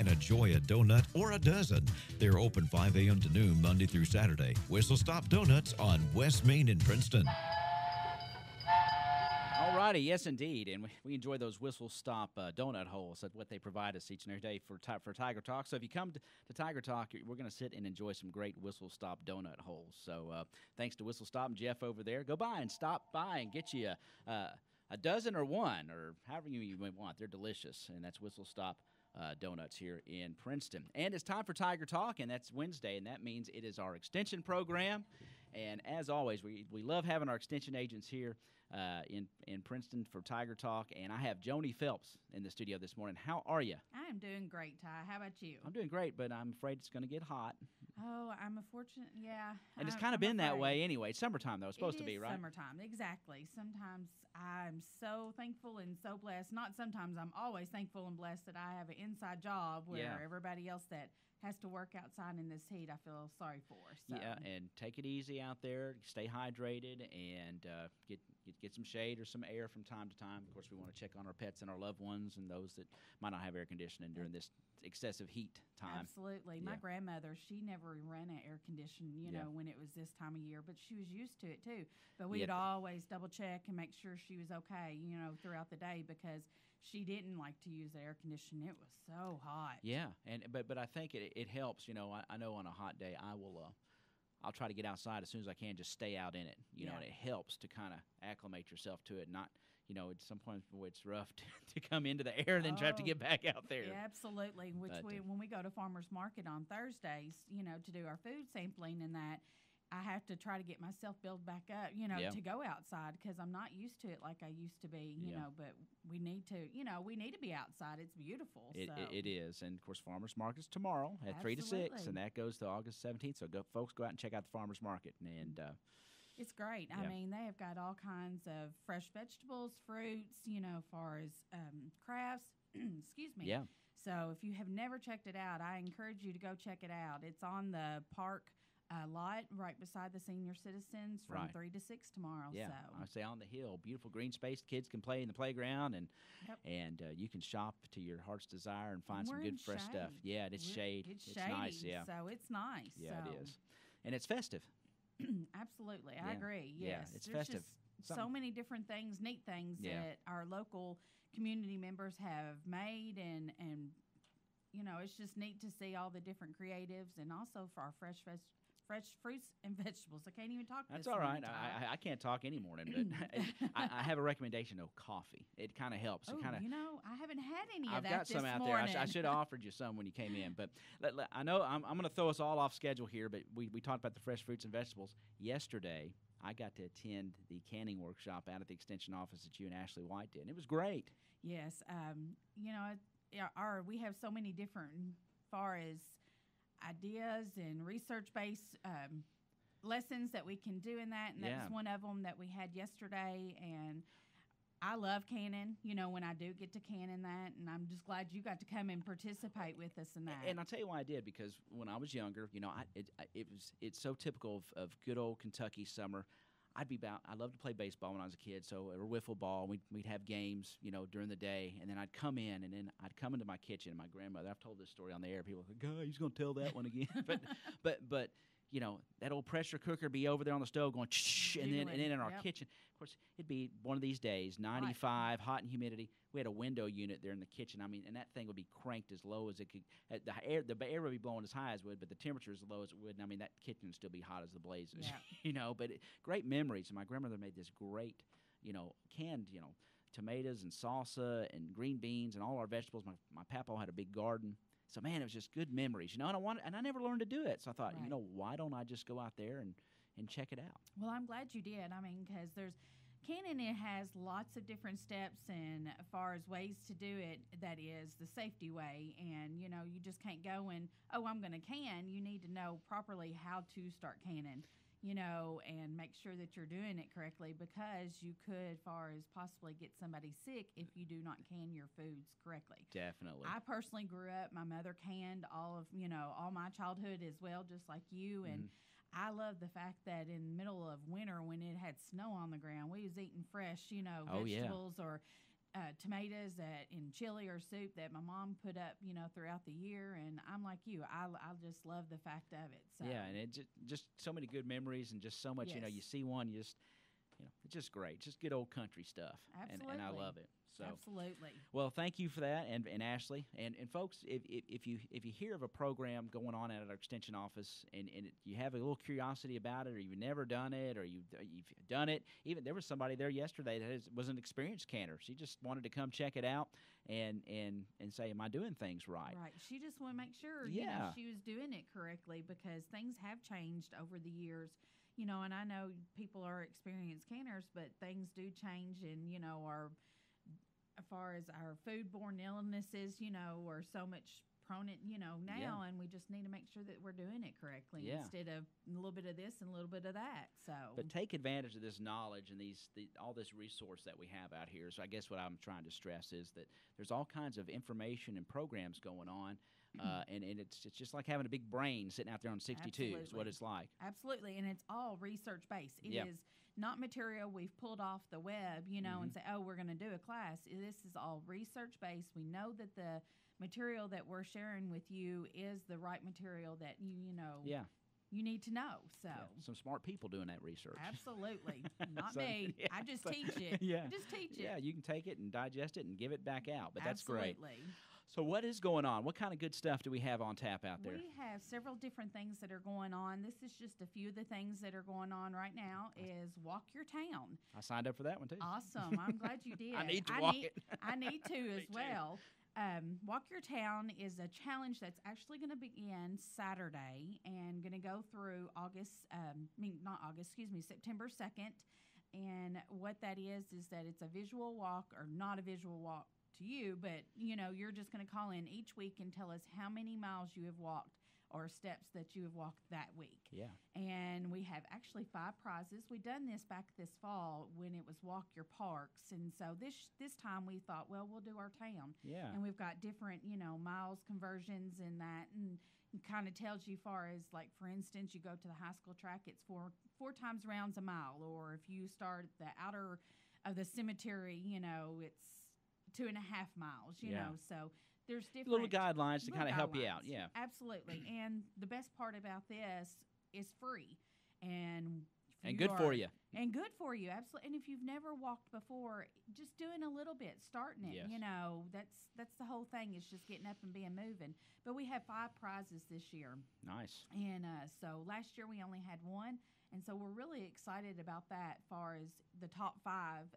and enjoy a donut or a dozen. They're open 5 a.m. to noon Monday through Saturday. Whistle Stop Donuts on West Main in Princeton. All righty, yes, indeed, and we enjoy those Whistle Stop donut holes. That's what they provide us each and every day for Tiger Talk. So if you come to Tiger Talk, we're going to sit and enjoy some great Whistle Stop donut holes. So thanks to Whistle Stop and Jeff over there. Go by and stop by and get you a dozen or one, or however you may want. They're delicious, and that's Whistle Stop donuts here in Princeton. And it's time for Tiger Talk, and that's Wednesday, and that means it is our extension program. And as always, we love having our extension agents here in Princeton for Tiger Talk. And I have Joni Phelps in the studio this morning. How are you? I'm doing great, Ty. How about you? I'm doing great, but I'm afraid it's going to get hot. Oh, I'm yeah. And it's kind of been that way anyway. It's summertime, though. It's supposed to be, right? Summertime, exactly. Sometimes I'm so thankful and so blessed. Not sometimes, I'm always thankful and blessed that I have an inside job where everybody else that has to work outside in this heat, I feel sorry for. So. Yeah, and take it easy out there. Stay hydrated and get some shade or some air from time to time. Of course, we want to check on our pets and our loved ones and those that might not have air conditioning during this excessive heat time. Absolutely. My grandmother, she never ran an air conditioner, you know, when it was this time of year, but she was used to it too. But we would always double check and make sure she was okay, you know, throughout the day because she didn't like to use the air conditioning. It was so hot. Yeah, but I think it helps. You know, I know on a hot day I'll try to get outside as soon as I can, just stay out in it. You know, and it helps to kind of acclimate yourself to it. Not, you know, at some point it's rough to come into the air and then have to get back out there. Yeah, absolutely. When we go to farmers market on Thursdays, you know, to do our food sampling and that, I have to try to get myself built back up, you know, to go outside because I'm not used to it like I used to be, you know, but we need to be outside. It's beautiful. It is. And, of course, farmers market's tomorrow at 3 to 6, and that goes to August 17th. So, folks, go out and check out the farmers market. And it's great. I mean, they have got all kinds of fresh vegetables, fruits, you know, as far as crafts. Excuse me. Yeah. So if you have never checked it out, I encourage you to go check it out. It's on the park lot right beside the senior citizens from 3 to 6 tomorrow. Yeah, so. I say on the hill, beautiful green space. Kids can play in the playground, and you can shop to your heart's desire and find some good fresh stuff. Yeah, it's shade. It's shady, nice. Yeah, so it's nice. Yeah, it is, and it's festive. Absolutely, I agree. Yes, yeah, it's There's festive. Just so many different things, neat things that our local community members have made, and you know, it's just neat to see all the different creatives, and also for our fresh fruits and vegetables. I can't even talk. That's all right. I can't talk any morning, but I have a recommendation of coffee. It kind of helps. Oh, you know, I haven't had any of I've that got some out morning. there. I should have offered you some when you came in, but I know I'm going to throw us all off schedule here, but we talked about the fresh fruits and vegetables. Yesterday, I got to attend the canning workshop out at the extension office that you and Ashley White did, and it was great. Yes. You know, we have so many different far as ideas and research-based lessons that we can do in that, and that's one of them that we had yesterday. And I love canning, you know, when I do get to can in that, and I'm just glad you got to come and participate with us in that. And I'll tell you why I did, because when I was younger, you know, it's so typical of good old Kentucky summer. I loved to play baseball when I was a kid, or wiffle ball. We'd have games, you know, during the day, and then I'd come in, and then I'd come into my kitchen. And my grandmother, I've told this story on the air. People are like, "God, he's going to tell that one again." but you know, that old pressure cooker be over there on the stove going, shh, and then in our kitchen. Of course, it'd be one of these days, 95, hot and humidity. We had a window unit there in the kitchen. I mean, and that thing would be cranked as low as it could. The air would be blowing as high as it would, but the temperature as low as it would. And I mean, that kitchen would still be hot as the blazes. Yeah. You know, but great memories. And my grandmother made this great, you know, canned, you know, tomatoes and salsa and green beans and all our vegetables. My papa had a big garden. So, man, it was just good memories, you know, and I never learned to do it. So I thought, you know, why don't I just go out there and check it out? Well, I'm glad you did. I mean, because canning, it has lots of different steps, and as far as ways to do it, that is the safety way. And, you know, you just can't go and, I'm going to can. You need to know properly how to start canning, you know, and make sure that you're doing it correctly, because you could, far as possibly get somebody sick if you do not can your foods correctly. Definitely. I personally grew up, my mother canned all my childhood as well, just like you. And I love the fact that in the middle of winter, when it had snow on the ground, we was eating fresh, you know, vegetables or tomatoes in chili or soup that my mom put up, throughout the year. And I'm like you, I just love the fact of it. So Yeah, and it just so many good memories and just so much. Yes. You see one, it's just great. Just good old country stuff. Absolutely. And I love it. So absolutely. Well, thank you for that, and Ashley, and folks, if you hear of a program going on at our extension office, and you have a little curiosity about it, or you've never done it, or you've done it, even there was somebody there yesterday that was an experienced canner. She just wanted to come check it out and say, am I doing things right? Right. She just wanted to make sure she was doing it correctly, because things have changed over the years. And I know people are experienced canners, but things do change, and as far as our foodborne illnesses, are so much prone, now, and we just need to make sure that we're doing it correctly instead of a little bit of this and a little bit of that. So, but take advantage of this knowledge and all this resource that we have out here. So I guess what I'm trying to stress is that there's all kinds of information and programs going on, and it's just like having a big brain sitting out there on 62 Absolutely. is what it's like. Absolutely, and it's all research based. It is not material we've pulled off the web, and say, oh, we're going to do a class. This is all research based. We know that the material that we're sharing with you is the right material that you need to know. So some smart people doing that research. Absolutely. Not me. I just teach it. Yeah. I just teach it. Yeah, you can take it and digest it and give it back out. But that's great. Absolutely. So what is going on? What kind of good stuff do we have on tap out there? We have several different things that are going on. This is just a few of the things that are going on right now is Walk Your Town. I signed up for that one too. Awesome. I'm glad you did. I need to walk it. I need to as well. Walk Your Town is a challenge that's actually going to begin Saturday and going to go through September 2nd. And what that is that it's a visual walk, or not a visual walk to you, but you're just going to call in each week and tell us how many miles you have walked or steps that you have walked that week. Yeah. And we have actually 5 prizes. We done this back this fall when it was Walk Your Parks. And so this time we thought, well, we'll do our town. Yeah. And we've got different, miles conversions and that, and it kind of tells you far as, like, for instance, you go to the high school track, it's four times rounds a mile. Or if you start at the outer of the cemetery, it's 2.5 miles, you know. So there's different little guidelines to kind of help you out. Yeah, absolutely. And the best part about this is free, and good for you. And good for you, absolutely. And if you've never walked before, just doing a little bit, starting it, Yes. That's the whole thing, is just getting up and being moving. But we have 5 prizes this year. Nice. And so last year we only had 1. And so we're really excited about that, far as the top 5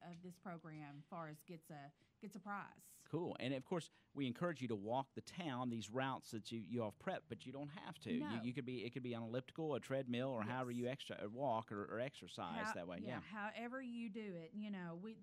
of this program, far as gets a prize. Cool. And of course, we encourage you to walk the town, these routes that you have prepped, but you don't have to. No. It could be on elliptical, a treadmill, or Yes. however you walk or exercise that way. Yeah. However you do it,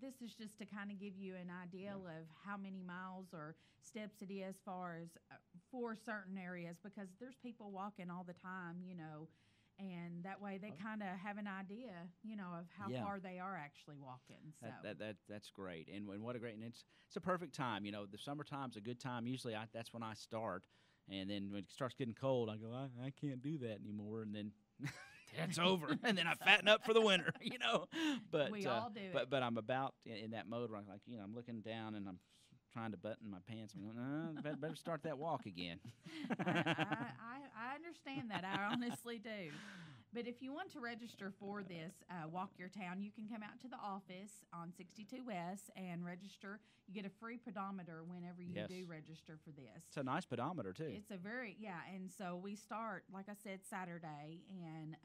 this is just to kind of give you an idea of how many miles or steps it is, far as for certain areas, because there's people walking all the time, and that way they kind of have an idea, of how far they are actually walking. So That's great, and what a great, and it's a perfect time. The summertime's a good time. Usually, that's when I start, and then when it starts getting cold, I go, I can't do that anymore, and then that's over, and then I fatten up for the winter. But we all do it. But I'm about in that mode where I'm looking down and I'm trying to button my pants. I'm going, better start that walk again. I understand that. I honestly do. But if you want to register for this Walk Your Town, you can come out to the office on 62 West and register. You get a free pedometer whenever you do register for this. It's a nice pedometer, too. It's a very, and so we start, like I said, Saturday. And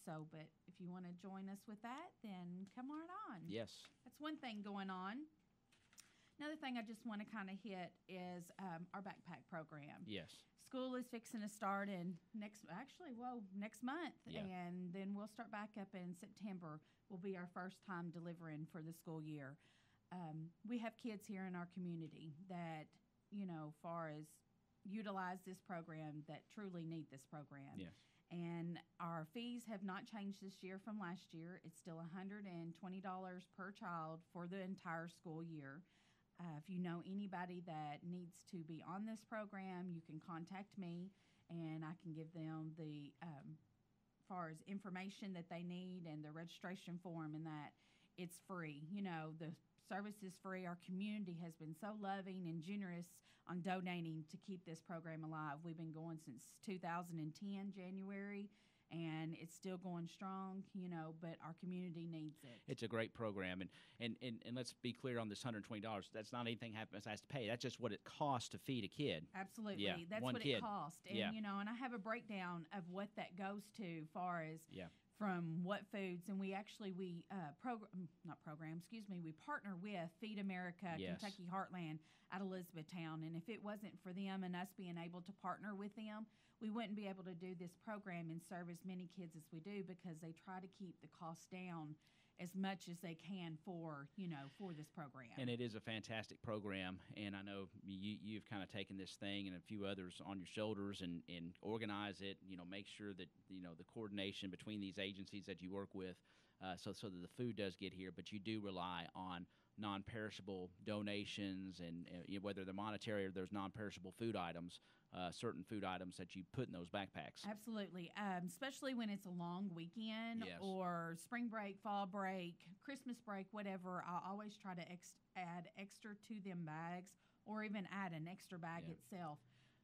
but if you want to join us with that, then come on. Yes. That's one thing going on. Another thing I just want to kind of hit is our backpack program. Yes. School is fixing to start next month. Yeah. And then we'll start back up in September. Will be our first time delivering for the school year. We have kids here in our community that, far as utilize this program, that truly need this program. Yes. And our fees have not changed this year from last year. It's still $120 per child for the entire school year. If you know anybody that needs to be on this program, you can contact me, and I can give them the far as information that they need and the registration form, and that it's free. The service is free. Our community has been so loving and generous on donating to keep this program alive. We've been going since 2010, January, and it's still going strong, but our community needs it. It's a great program, and let's be clear on this $120. That's not anything happens has to pay. That's just what it costs to feed a kid. Absolutely. Yeah, That's one what kid. it costs. And, Yeah. and I have a breakdown of what that goes to far as Yeah. from what foods. And we partner with Feed America, Yes. Kentucky Heartland at Elizabethtown. And if it wasn't for them and us being able to partner with them, we wouldn't be able to do this program and serve as many kids as we do, because they try to keep the cost down as much as they can for this program. And it is a fantastic program, and I know you've kind of taken this thing and a few others on your shoulders and organize it, make sure that, the coordination between these agencies that you work with, so that the food does get here, but you do rely on non-perishable donations and whether they're monetary or there's non-perishable food items, certain food items that you put in those backpacks. Absolutely, especially when it's a long weekend. Yes. Or spring break, fall break, Christmas break, whatever. I always try to add extra to them bags, or even add an extra bag itself.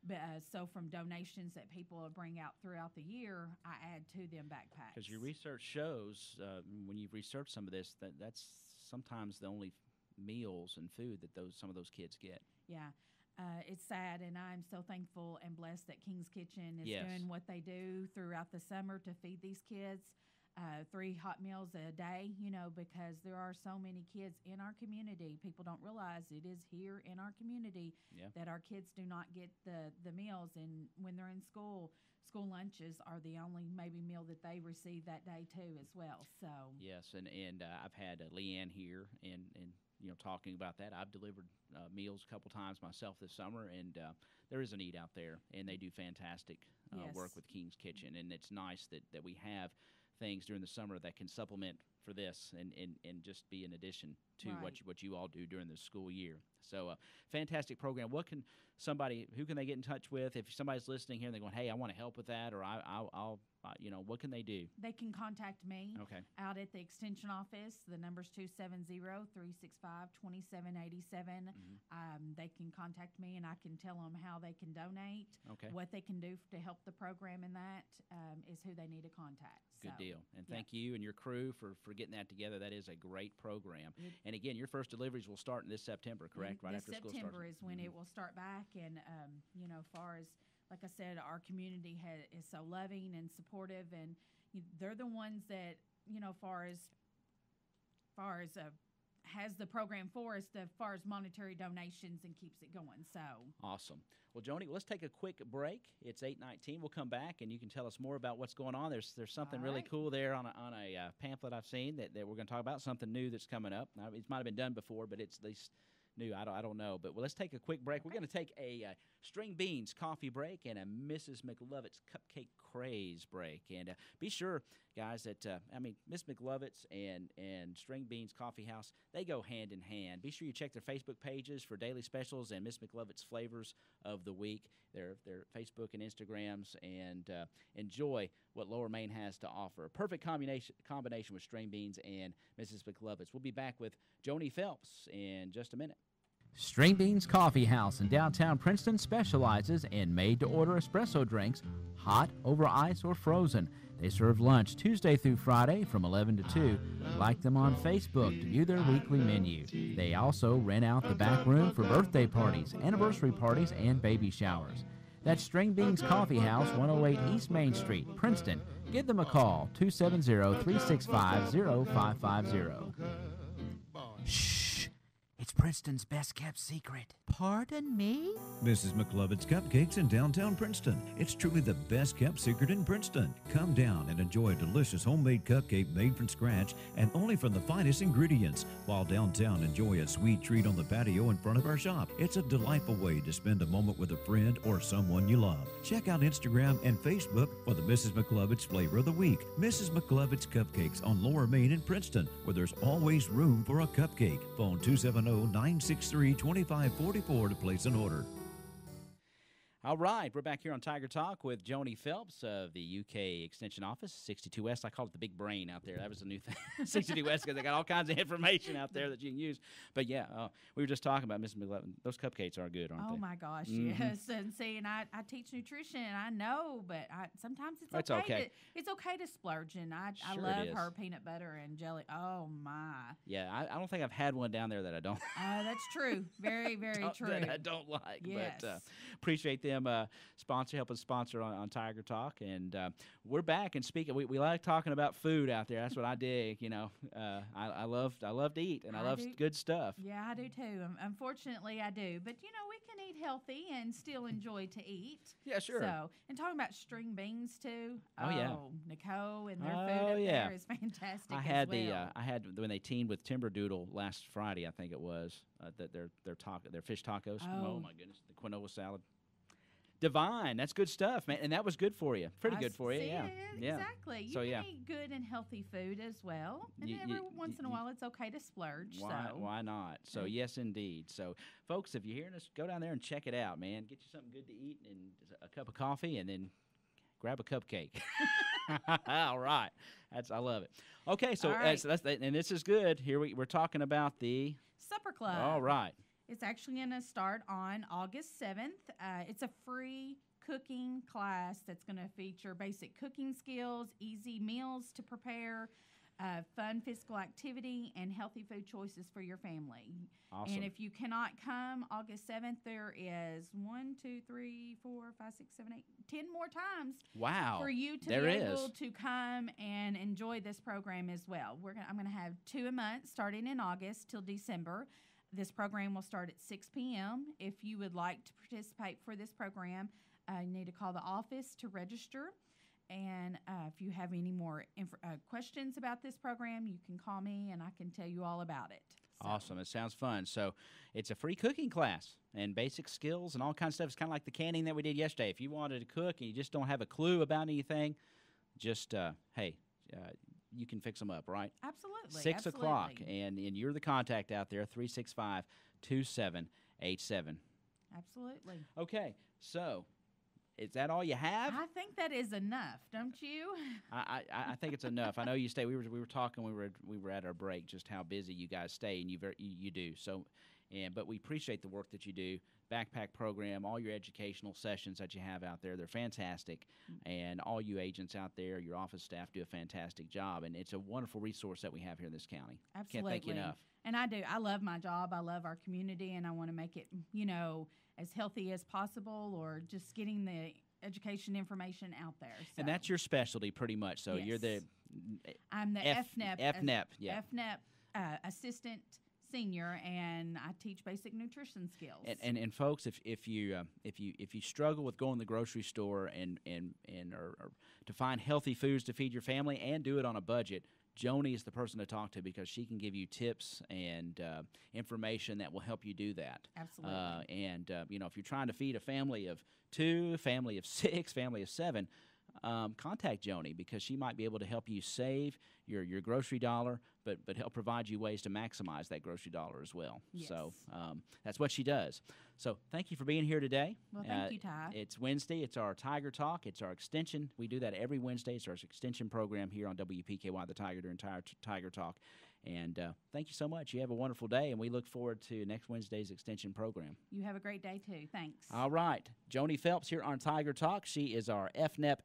But, so from donations that people bring out throughout the year, I add to them backpacks. Because your research shows, when you've researched some of this, that's sometimes the only meals and food that some of those kids get. Yeah. It's sad, and I'm so thankful and blessed that King's Kitchen is Yes. doing what they do throughout the summer to feed these kids 3 hot meals a day, because there are so many kids in our community. People don't realize it is here in our community that our kids do not get the meals, and when they're in school lunches are the only maybe meal that they receive that day too as well. So yes, and I've had Leanne here and talking about that. I've delivered meals a couple times myself this summer, and there is a need out there, and they do fantastic work with King's Kitchen, and it's nice that we have things during the summer that can supplement for this and just be an addition to what you all do during the school year. So fantastic program. Who can they get in touch with if somebody's listening here and they're going, hey, I want to help with that, or I'll what can they do? They can contact me Okay. out at the extension office. The number's 270-365-2787. They can contact me, and I can tell them how they can donate. Okay. What they can do to help the program, and that is who they need to contact. Good So, deal. And thank you and your crew for getting that together. That is a great program. And again, your first deliveries will start in this September, correct? Right this after school September starts. is when it will start back, and far as like I said, our community is so loving and supportive, and they're the ones that far as has the program for us, as far as monetary donations, and keeps it going. So awesome. Well, Joni, let's take a quick break. It's 8:19. We'll come back, and you can tell us more about what's going on. There's something really cool there on a pamphlet I've seen that we're going to talk about, something new that's coming up. Now, it might have been done before, but it's at least new. I don't know. But let's take a quick break. We're going to take a string beans coffee break and a Mrs. McLovett's cupcake craze break. And be sure, guys, that Miss McLovett's and String Beans Coffee House, they go hand in hand. Be sure you check their Facebook pages for daily specials and Miss McLovett's flavors of the week. Their Facebook and Instagrams, and enjoy what Lower Maine has to offer. A perfect combination with String Beans and Mrs. McLovett's. We'll be back with Joni Phelps in just a minute. String Beans Coffee House in downtown Princeton specializes in made-to-order espresso drinks, hot, over ice, or frozen. They serve lunch Tuesday through Friday from 11 to 2. Like them on Facebook to view their weekly menu. They also rent out the back room for birthday parties, anniversary parties, and baby showers. That's String Beans Coffee House, 108 East Main Street, Princeton. Give them a call, 270-365-0550. Shh! It's Princeton's best-kept secret. Pardon me? Mrs. McLovett's Cupcakes in downtown Princeton. It's truly the best-kept secret in Princeton. Come down and enjoy a delicious homemade cupcake made from scratch and only from the finest ingredients. While downtown, enjoy a sweet treat on the patio in front of our shop. It's a delightful way to spend a moment with a friend or someone you love. Check out Instagram and Facebook for the Mrs. McLovett's Flavor of the Week. Mrs. McLovett's Cupcakes on Lower Main in Princeton, where there's always room for a cupcake. Phone 270-963-2544 to place an order. All right, we're back here on Tiger Talk with Joni Phelps of the UK Extension Office, 62 West. I call it the big brain out there. That was a new thing, 62 West, because they got all kinds of information out there that you can use. But yeah, we were just talking about Miss McLevin. Those cupcakes are good, aren't they? Oh my gosh, Mm-hmm. yes. And see, and I teach nutrition, and I know, but sometimes it's It's okay. okay. It's okay to splurge, and I Sure love it is. her peanut butter and jelly. Oh my. Yeah, I don't think I've had one down there that I don't. That's true. Very, very true. That I don't like. Yes. But appreciate them helping sponsor on Tiger Talk. And we're back. And speaking, we like talking about food out there. That's what I dig. You know, I love to eat, and I love do. good stuff. Yeah, I do too. Unfortunately, I do. But, we can eat healthy and still enjoy to eat. Yeah, sure. So, and talking about string beans too. Oh, yeah. Nicole and their Oh, food up yeah. there is fantastic. I had as well. I had when they teamed with Timberdoodle last Friday, I think it was, that their fish tacos. Oh Oh. my goodness, the quinoa salad. Divine, that's good stuff, man, and that was good for you. Pretty good for you, see, yeah. Yeah. Exactly. You So, can yeah. eat good and healthy food as well. And You- every you- once in a you- while, it's okay to splurge. Why not? So yes, indeed. So folks, if you're hearing us, go down there and check it out, man. Get you something good to eat and a cup of coffee, and then grab a cupcake. All right, I love it. Okay, so, All right. so and this is good. Here we're talking about the. Supper Club. All right. It's actually going to start on August 7th. It's a free cooking class that's going to feature basic cooking skills, easy meals to prepare, fun physical activity, and healthy food choices for your family. Awesome. And if you cannot come August 7th, there is 1, 2, 3, 4, 5, 6, 7, 8, 10 more times Wow. for you to there be is. able to come and enjoy this program as well. I'm going to have 2 a month starting in August till December. This program will start at 6 p.m. If you would like to participate for this program, you need to call the office to register. And if you have any more questions about this program, you can call me and I can tell you all about it. So, Awesome. It sounds fun. So it's a free cooking class and basic skills and all kinds of stuff. It's kind of like the canning that we did yesterday. If you wanted to cook and you just don't have a clue about anything, just, you can fix them up, right? Absolutely. 6 o'clock. absolutely. And you're the contact out there, 365-2787. Absolutely. Okay. So is that all you have? I think that is enough, don't you? I think it's enough. I know you stay. We were talking. We were at our break. Just how busy you guys stay, and you do so. But we appreciate the work that you do. Backpack program, all your educational sessions that you have out there, they're fantastic. And all you agents out there, your office staff do a fantastic job. And it's a wonderful resource that we have here in this county. Absolutely. Can't thank you enough. And I do. I love my job. I love our community, and I want to make it, as healthy as possible, or just getting the education information out there. And So, that's your specialty pretty much. So you're the I'm the FNEP. FNEP, yeah. FNEP assistant senior, and I teach basic nutrition skills. And folks, if you struggle with going to the grocery store and or to find healthy foods to feed your family and do it on a budget, Joni is the person to talk to because she can give you tips and information that will help you do that. Absolutely. If you're trying to feed a family of 2, family of 6, family of 7, contact Joni because she might be able to help you save your grocery dollar, but help provide you ways to maximize that grocery dollar as well. Yes. So that's what she does. So thank you for being here today. Well, thank you, Ty. It's Wednesday. It's our Tiger Talk. It's our extension. We do that every Wednesday. It's our extension program here on WPKY The Tiger during Tiger Talk. And thank you so much. You have a wonderful day, and we look forward to next Wednesday's extension program. You have a great day, too. Thanks. All right. Joni Phelps here on Tiger Talk. She is our FNEP